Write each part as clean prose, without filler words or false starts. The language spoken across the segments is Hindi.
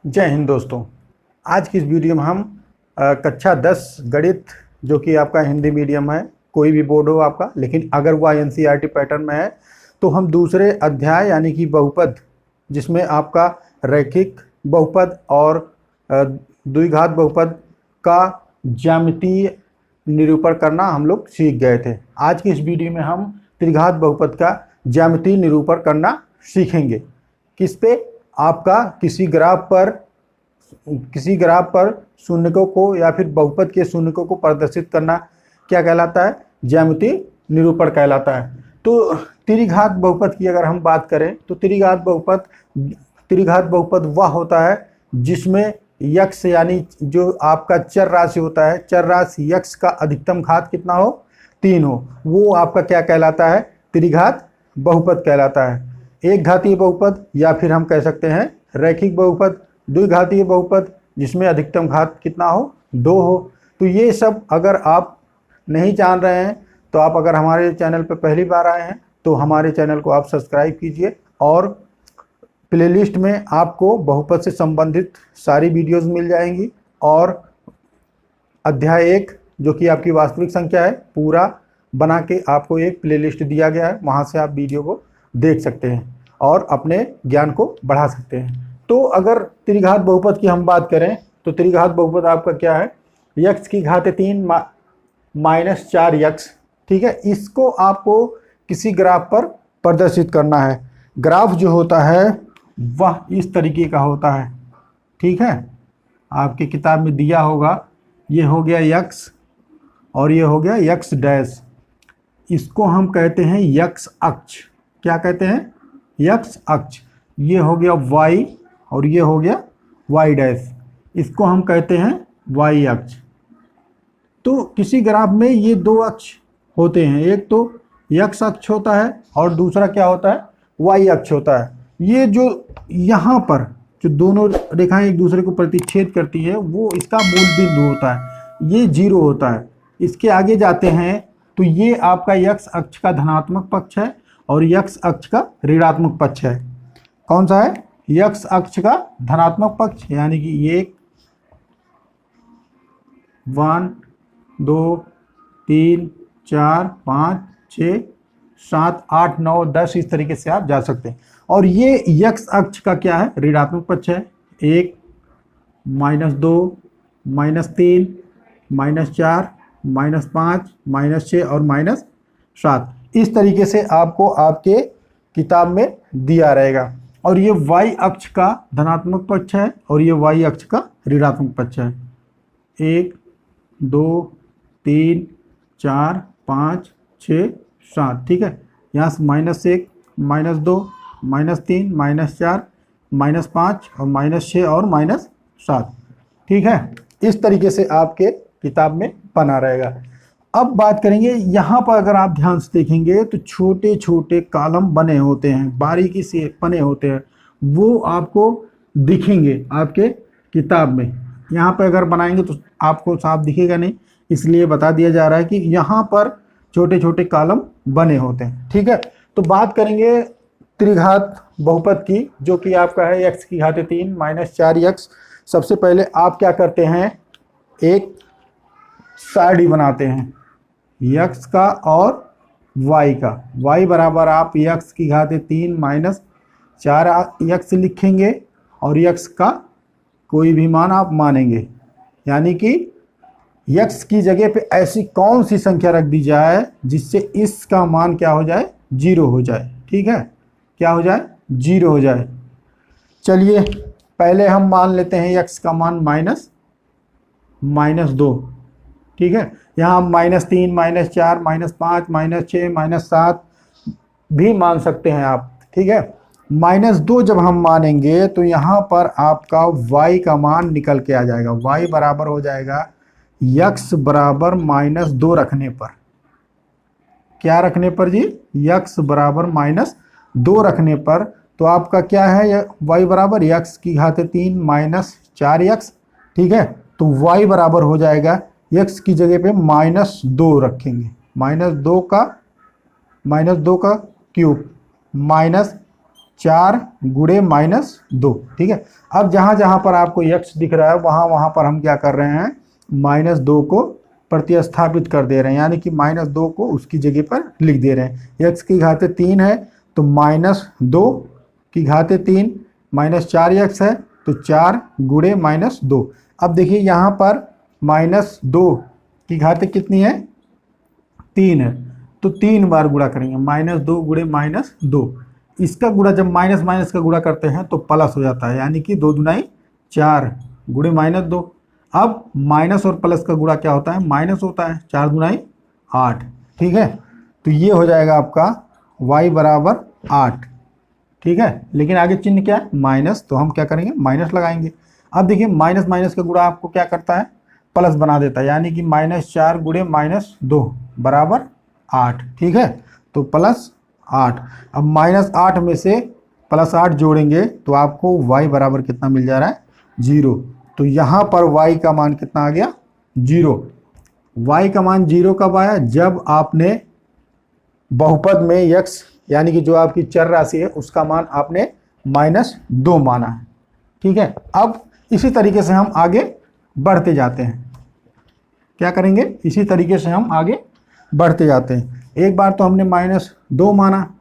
जय हिंद दोस्तों। आज की इस वीडियो में हम कक्षा 10 गणित, जो कि आपका हिंदी मीडियम है, कोई भी बोर्ड हो आपका, लेकिन अगर वह एनसीईआरटी पैटर्न में है तो हम दूसरे अध्याय यानी कि बहुपद, जिसमें आपका रैखिक बहुपद और द्विघात बहुपद का ज्यामितीय निरूपण करना हम लोग सीख गए थे। आज की इस वीडियो में हम त्रिघात बहुपद का ज्यामितीय निरूपण करना सीखेंगे। किस पे? आपका किसी ग्राफ पर शून्यकों को या फिर बहुपद के शून्यकों को प्रदर्शित करना क्या कहलाता है? ज्यामितीय निरूपण कहलाता है। तो त्रिघात बहुपद की अगर हम बात करें तो त्रिघात बहुपद वह होता है जिसमें यक्स यानी जो आपका चर राशि होता है, चर राशि यक्स का अधिकतम घात कितना हो? 3 हो। वो आपका क्या कहलाता है? त्रिघात बहुपद कहलाता है। एक घातीय बहुपद या फिर हम कह सकते हैं रैखिक बहुपद, द्विघातीय बहुपद जिसमें अधिकतम घात कितना हो? 2 हो। तो ये सब अगर आप नहीं जान रहे हैं तो आप अगर हमारे चैनल पर पहली बार आए हैं तो हमारे चैनल को आप सब्सक्राइब कीजिए और प्लेलिस्ट में आपको बहुपद से संबंधित सारी वीडियोस मिल जाएंगी और अध्याय 1 जो कि आपकी वास्तविक संख्या है पूरा बना के आपको एक प्लेलिस्ट दिया गया है, वहाँ से आप वीडियो को देख सकते हैं और अपने ज्ञान को बढ़ा सकते हैं। तो अगर त्रिघात बहुपद की हम बात करें तो त्रिघात बहुपद आपका क्या है? यक्स की घात 3 माइनस 4 यक्स। ठीक है, इसको आपको किसी ग्राफ पर प्रदर्शित करना है। ग्राफ जो होता है वह इस तरीके का होता है। ठीक है, आपकी किताब में दिया होगा, ये हो गया यक्स और ये हो गया यक्स डैश। इसको हम कहते हैं यक्स अक्ष। क्या कहते हैं? यक्स अक्ष। ये हो गया वाई और ये हो गया वाई डैश। इसको हम कहते हैं वाई अक्ष। तो किसी ग्राफ में ये 2 अक्ष होते हैं, एक तो यक्स अक्ष होता है और दूसरा क्या होता है? वाई अक्ष होता है। ये जो यहाँ पर जो दोनों रेखाएं एक दूसरे को प्रतिच्छेद करती है वो इसका मूल बिंदु होता है, ये 0 होता है। इसके आगे जाते हैं तो ये आपका यक्स अक्ष का धनात्मक पक्ष है और यक्स अक्ष का ऋणात्मक पक्ष है। कौन सा है? यक्स अक्ष का धनात्मक पक्ष, यानी कि ये 1 2 3 4 5 6 7 8 9 10 इस तरीके से आप जा सकते हैं। और ये यक्स अक्ष का क्या है? ऋणात्मक पक्ष है। 1 -2 -3 -4 -5 -6 और -7 इस तरीके से आपको आपके किताब में दिया रहेगा। और ये वाई अक्ष का धनात्मक पक्ष है और ये वाई अक्ष का ऋणात्मक पक्ष है। 1 2 3 4 5 6 7। ठीक है, यहाँ से -1 -2 -3 -4 -5 और -6 और -7। ठीक है, इस तरीके से आपके किताब में बना रहेगा। अब बात करेंगे, यहाँ पर अगर आप ध्यान से देखेंगे तो छोटे छोटे कॉलम बने होते हैं, बारीकी से बने होते हैं, वो आपको दिखेंगे आपके किताब में। यहाँ पर अगर बनाएंगे तो आपको साफ दिखेगा नहीं, इसलिए बता दिया जा रहा है कि यहाँ पर छोटे छोटे कॉलम बने होते हैं। ठीक है, तो बात करेंगे त्रिघात बहुपद की, जो कि आपका है यक्स की घात 3 माइनस 4 यक्स। सबसे पहले आप क्या करते हैं? एक सारणी बनाते हैं यक्स का और वाई का। वाई बराबर आप यक्स की घात 3 माइनस 4 यक्स लिखेंगे और यक्स का कोई भी मान आप मानेंगे, यानी कि यक्स की जगह पे ऐसी कौन सी संख्या रख दी जाए जिससे इसका मान क्या हो जाए? 0 हो जाए। ठीक है, क्या हो जाए? 0 हो जाए। चलिए पहले हम मान लेते हैं यक्स का मान -2। ठीक है, यहाँ -3 -4 -5 -6 -7 भी मान सकते हैं आप। ठीक है, -2 जब हम मानेंगे तो यहाँ पर आपका y का मान निकल के आ जाएगा। y बराबर हो जाएगा यक्स बराबर -2 रखने पर। क्या रखने पर जी? यक्स बराबर -2 रखने पर। तो आपका क्या है? y बराबर यक्स की घात 3 माइनस 4 यक्स। ठीक है, तो y बराबर हो जाएगा, यक्स की जगह पे -2 रखेंगे, -2 का क्यूब 4 गुणे -2। ठीक है, अब जहाँ जहाँ पर आपको x दिख रहा है वहाँ वहाँ पर हम क्या कर रहे हैं, -2 को प्रतिस्थापित कर दे रहे हैं, यानी कि -2 को उसकी जगह पर लिख दे रहे हैं। x की घात 3 है तो -2 की घात 3, -4x है तो 4 गुणे -2। अब देखिए यहाँ पर -2 की घात कितनी है, 3 है, तो 3 बार गुणा करेंगे, -2 गुणे -2। इसका गुणा जब माइनस माइनस का गुणा करते हैं तो प्लस हो जाता है, यानी कि 2 दूनाई 4 गुणे -2। अब माइनस और प्लस का गुणा क्या होता है, माइनस होता है, 4 दूनाई 8। ठीक है, तो ये हो जाएगा आपका y बराबर 8। ठीक है, लेकिन आगे चिन्ह क्या है, माइनस, तो हम क्या करेंगे, माइनस लगाएंगे। अब देखिए माइनस माइनस का गुणा आपको क्या करता है, प्लस बना देता है, यानी कि -4 गुणे -2 बराबर 8। ठीक है, तो +8। अब -8 में से +8 जोड़ेंगे तो आपको y बराबर कितना मिल जा रहा है, 0। तो यहाँ पर y का मान कितना आ गया, 0। y का मान 0 कब आया, जब आपने बहुपद में x यानी कि जो आपकी चर राशि है उसका मान आपने -2 माना है। ठीक है, अब इसी तरीके से हम आगे बढ़ते जाते हैं। क्या करेंगे, इसी तरीके से हम आगे बढ़ते जाते हैं। एक बार तो हमने -2 माना,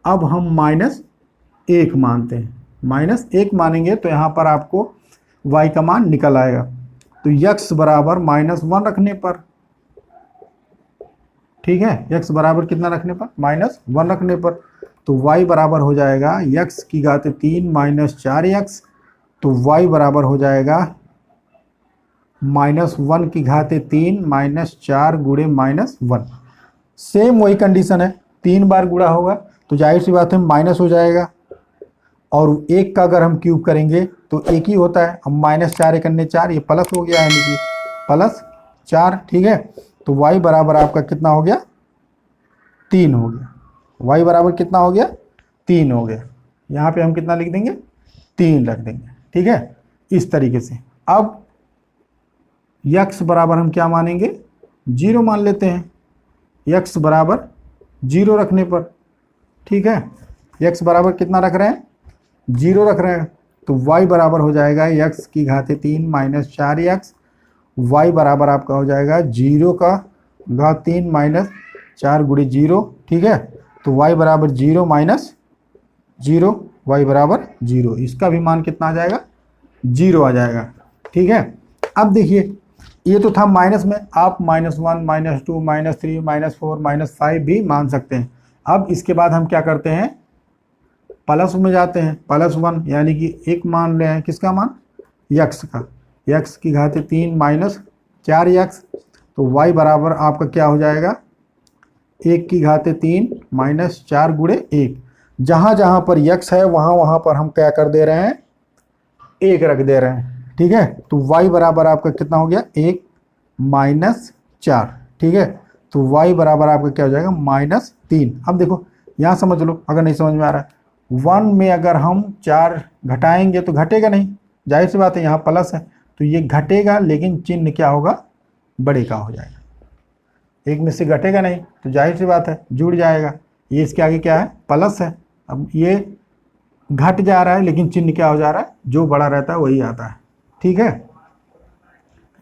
अब हम -1 मानते हैं। -1 मानेंगे तो यहाँ पर आपको y का मान निकल आएगा। तो x बराबर -1 रखने पर, ठीक है, x बराबर कितना रखने पर, -1 रखने पर, तो y बराबर हो जाएगा x की घात 3 -4x, तो y बराबर हो जाएगा -1 की घात 3 -4 गुणे -1। सेम वही कंडीशन है, 3 बार गुणा होगा तो जाहिर सी बात है माइनस हो जाएगा, और 1 का अगर हम क्यूब करेंगे तो 1 ही होता है। अब -4 1 4, ये प्लस हो गया, यानी कि +4। ठीक है, तो y बराबर आपका कितना हो गया, 3 हो गया। y बराबर कितना हो गया, 3 हो गया। यहाँ पे हम कितना लिख देंगे, 3 रख देंगे। ठीक है, इस तरीके से। अब x बराबर हम क्या मानेंगे, 0 मान लेते हैं, x बराबर 0 रखने पर। ठीक है, x बराबर कितना रख रहे हैं, 0 रख रहे हैं, तो y बराबर हो जाएगा x की घात 3 -4x, y बराबर आपका हो जाएगा 0 का घात 3 -4 गुणे 0। ठीक है, तो y बराबर 0 -0, y बराबर 0, इसका भी मान कितना आ जाएगा, 0 आ जाएगा। ठीक है, अब देखिए ये तो था माइनस में, आप -1 -2 -3 -4 -5 भी मान सकते हैं। अब इसके बाद हम क्या करते हैं, प्लस में जाते हैं, +1, यानी कि 1 मान रहे हैं, किसका मान, x का, x की घात 3 -4x, तो y बराबर आपका क्या हो जाएगा, 1 की घात 3 -4 गुणे 1। जहाँ जहाँ पर x है वहाँ वहाँ पर हम क्या कर दे रहे हैं, 1 रख दे रहे हैं। ठीक है, तो y बराबर आपका कितना हो गया, 1 -4। ठीक है, तो y बराबर आपका क्या हो जाएगा, -3। अब देखो यहाँ समझ लो, अगर नहीं समझ में आ रहा है, 1 में अगर हम 4 घटाएंगे तो घटेगा नहीं, जाहिर सी बात है, यहाँ प्लस है तो ये घटेगा, लेकिन चिन्ह क्या होगा, बड़े का हो जाएगा। 1 में से घटेगा नहीं तो जाहिर सी बात है जुड़ जाएगा, ये इसके आगे क्या है, प्लस है। अब ये घट जा रहा है लेकिन चिन्ह क्या हो जा रहा है, जो बड़ा रहता है वही आता है। ठीक है,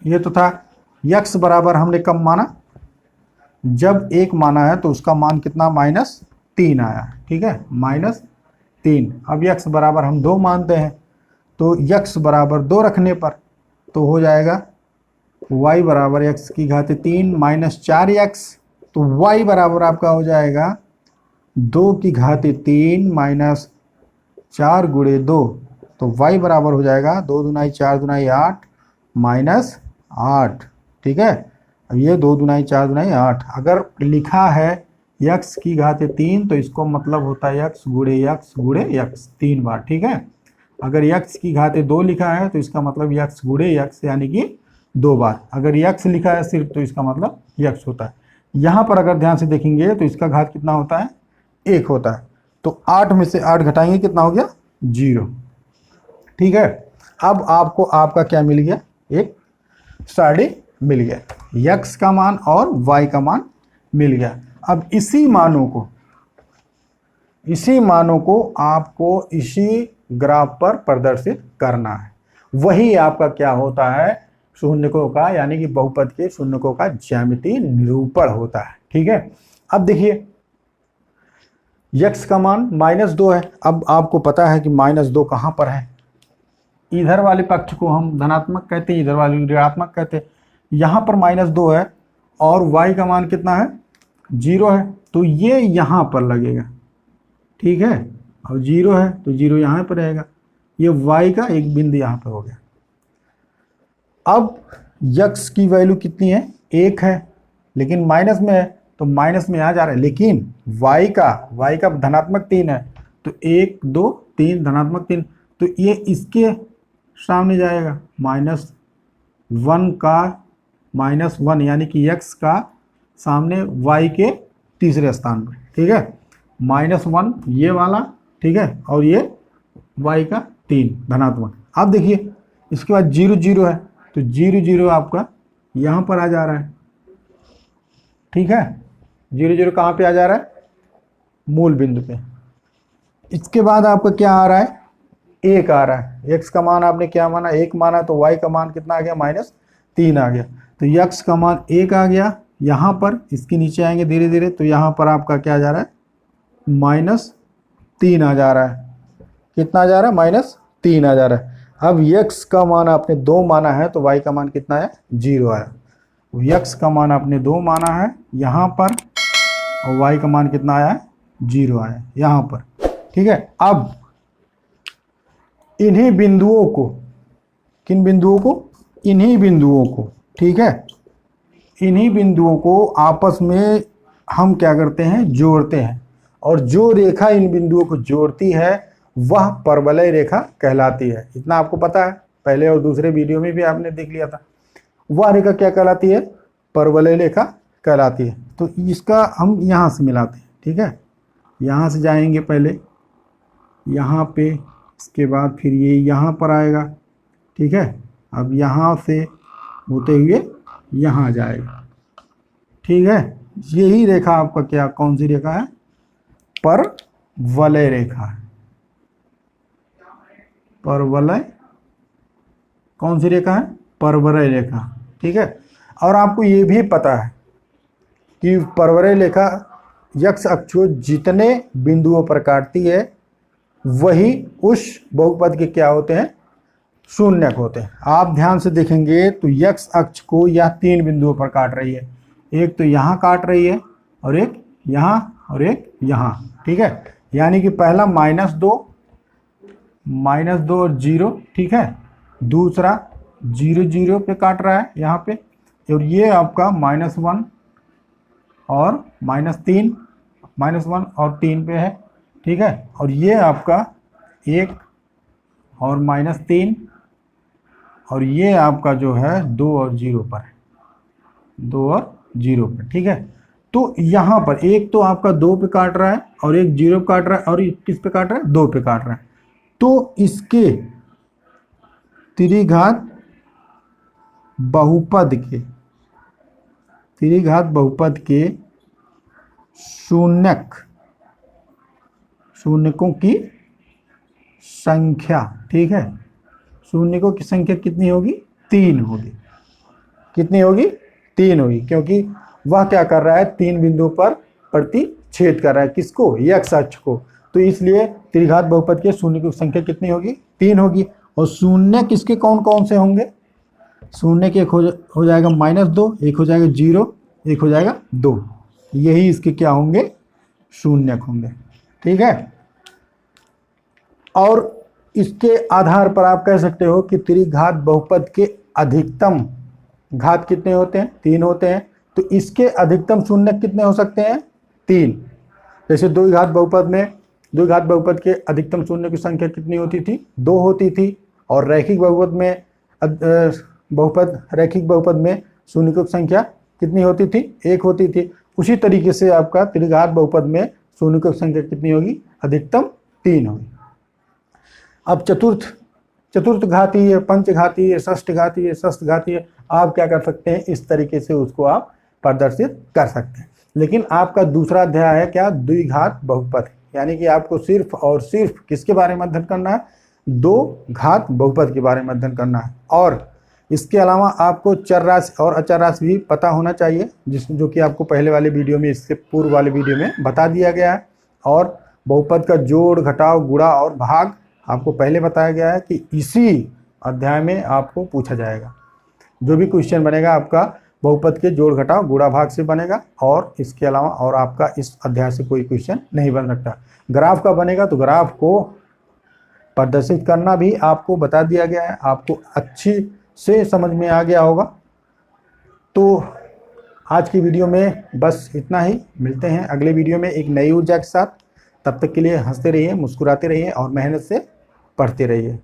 ये तो था x बराबर हमने कब माना, जब 1 माना है तो उसका मान कितना, -3 आया। ठीक है, -3। अब x बराबर हम 2 मानते हैं, तो x बराबर 2 रखने पर तो हो जाएगा y बराबर x की घात 3 -4x, तो y बराबर आपका हो जाएगा 2 की घात 3 -4 गुणे 2, तो y बराबर हो जाएगा 2 दूनाई 4 दूनाई 8 -8। ठीक है, अब ये 2 दूनाई 4 दूनाई 8, अगर लिखा है x की घात 3 तो इसको मतलब होता है x गुणे x 3 बार। ठीक है, अगर x की घात 2 लिखा है तो इसका मतलब x गुणे x यानी कि 2 बार। अगर x लिखा है सिर्फ तो इसका मतलब x होता है। यहाँ पर अगर ध्यान से देखेंगे तो इसका घात कितना होता है, 1 होता है, तो 8 में से 8 घटाएंगे कितना हो गया, 0। ठीक है, अब आपको आपका क्या मिल गया, एक सारणी मिल गया, x का मान और y का मान मिल गया। अब इसी मानों को इसी मानों को आपको इसी ग्राफ पर प्रदर्शित करना है। वही आपका क्या होता है, शून्यकों का यानी कि बहुपद के शून्यकों का ज्यामितीय निरूपण होता है। ठीक है, अब देखिए x का मान -2 है। अब आपको पता है कि -2 कहाँ पर है, इधर वाले पक्ष को हम धनात्मक कहते हैं, इधर वाले ऋणात्मक कहते हैं। यहाँ पर -2 है और y का मान कितना है, 0 है, तो ये यहाँ पर लगेगा। ठीक है, और 0 है तो 0 यहाँ पर रहेगा, ये y का एक बिंदु यहाँ पर हो गया। अब x की वैल्यू कितनी है, 1 है, लेकिन माइनस में है तो माइनस में आ जा रहा है, लेकिन y का धनात्मक 3 है, तो 1 2 3 धनात्मक 3, तो ये इसके सामने जाएगा, -1 का -1 यानी कि x का सामने y के तीसरे स्थान पर। ठीक है, -1 ये वाला, ठीक है, और ये y का 3 धनात्मक। अब देखिए इसके बाद 0 0 है, तो 0 0 आपका यहाँ पर आ जा रहा है। ठीक है, 0 0 कहाँ पे आ जा रहा है, मूल बिंदु पे। इसके बाद आपका क्या आ रहा है, 1 आ रहा है। x का मान आपने क्या माना, 1 माना, तो y का मान कितना आ गया, -3 आ गया। तो x का मान 1 आ गया। यहाँ पर इसके नीचे आएंगे धीरे धीरे, तो यहाँ पर आपका क्या आ जा रहा है, -3 आ जा रहा है। कितना आ जा रहा है, -3 आ जा रहा है। अब x का मान आपने 2 माना है, तो y का मान कितना है, 0 आया। x का मान आपने 2 माना है यहाँ पर, और y का मान कितना आया है, 0 आया यहाँ पर। ठीक है, अब इन्हीं बिंदुओं को, किन बिंदुओं को, इन्हीं बिंदुओं को, ठीक है, इन्हीं बिंदुओं को आपस में हम क्या करते हैं, जोड़ते हैं, और जो रेखा इन बिंदुओं को जोड़ती है वह परवलय रेखा कहलाती है। इतना आपको पता है, पहले और दूसरे वीडियो में भी आपने देख लिया था। वह रेखा क्या कहलाती है, परवलय रेखा कहलाती है। तो इसका हम यहाँ से मिलाते हैं। ठीक है, यहाँ से जाएंगे पहले यहाँ पे, इसके बाद फिर ये यहाँ पर आएगा। ठीक है, अब यहाँ से होते हुए यहाँ जाएगा। ठीक है, यही रेखा आपका क्या, कौन सी रेखा है, परवलय रेखा है। परवलय, कौन सी रेखा है, परवलय रेखा। ठीक है, और आपको ये भी पता है कि परवलय रेखा x अक्ष को जितने बिंदुओं पर काटती है वही उस बहुपद के क्या होते हैं, शून्यक होते हैं। आप ध्यान से देखेंगे तो x अक्ष को यह 3 बिंदुओं पर काट रही है, एक तो यहाँ काट रही है, और एक यहाँ, और एक यहाँ। ठीक है, यानी कि पहला -2 और 0, ठीक है, दूसरा 0 0 पे काट रहा है यहाँ पे, और ये आपका -1 और -3, -1 और 3 पे है। ठीक है, और ये आपका 1 और -3, और ये आपका जो है 2 और 0 पर है, 2 और 0 पर। ठीक है, तो यहाँ पर एक तो आपका 2 पे काट रहा है, और एक 0 पे काट रहा है, और किस पे काट रहा है, 2 पे काट रहा है। तो इसके त्रिघात बहुपद के, त्रिघात बहुपद के शून्यकों की संख्या, ठीक है, शून्यकों की संख्या कितनी होगी, 3 होगी। कितनी होगी, 3 होगी, क्योंकि वह क्या कर रहा है, 3 बिंदुओं पर प्रतिच्छेद कर रहा है, किसको, x अक्ष को। तो इसलिए त्रिघात बहुपद के शून्यकों की संख्या कितनी होगी, 3 होगी। और शून्य किसके कौन कौन से होंगे, शून्य के एक हो जाएगा -2, एक हो जाएगा 0, एक हो जाएगा 2। यही इसके क्या होंगे, शून्यक होंगे। ठीक है, और इसके आधार पर आप कह सकते हो कि त्रिघात बहुपद के अधिकतम घात कितने होते हैं, 3 होते हैं। तो इसके अधिकतम शून्यक कितने हो सकते हैं, 3। जैसे द्विघात बहुपद के अधिकतम शून्य की संख्या कितनी होती थी, 2 होती थी, और रैखिक बहुपद में शून्यकों की संख्या कितनी होती थी, 1 होती थी। उसी तरीके से आपका त्रिघात बहुपद में शून्यकों की संख्या कितनी होगी, अधिकतम 3 होगी। अब चतुर्थ घातीय, पंचघातीय, षष्ठघातीय, षष्ठघातीय, आप क्या कर सकते हैं, इस तरीके से उसको आप प्रदर्शित कर सकते हैं। लेकिन आपका दूसरा अध्याय है क्या, द्विघात बहुपद, यानी कि आपको सिर्फ और सिर्फ किसके बारे में अध्ययन करना है, 2 घात बहुपद के बारे में अध्ययन करना है। और इसके अलावा आपको चर राशि और अचर राशि भी पता होना चाहिए, जो कि आपको पहले वाले वीडियो में, इससे पूर्व वाले वीडियो में बता दिया गया है। और बहुपद का जोड़, घटाव, गुणा और भाग आपको पहले बताया गया है कि इसी अध्याय में आपको पूछा जाएगा। जो भी क्वेश्चन बनेगा आपका बहुपद के जोड़, घटाव, गुणा, भाग से बनेगा, और इसके अलावा और आपका इस अध्याय से कोई क्वेश्चन नहीं बन सकता। ग्राफ का बनेगा तो ग्राफ को प्रदर्शित करना भी आपको बता दिया गया है, आपको अच्छी से समझ में आ गया होगा। तो आज की वीडियो में बस इतना ही। मिलते हैं अगले वीडियो में एक नई ऊर्जा के साथ। तब तक के लिए हंसते रहिए, मुस्कुराते रहिए और मेहनत से पढ़ते रहिए।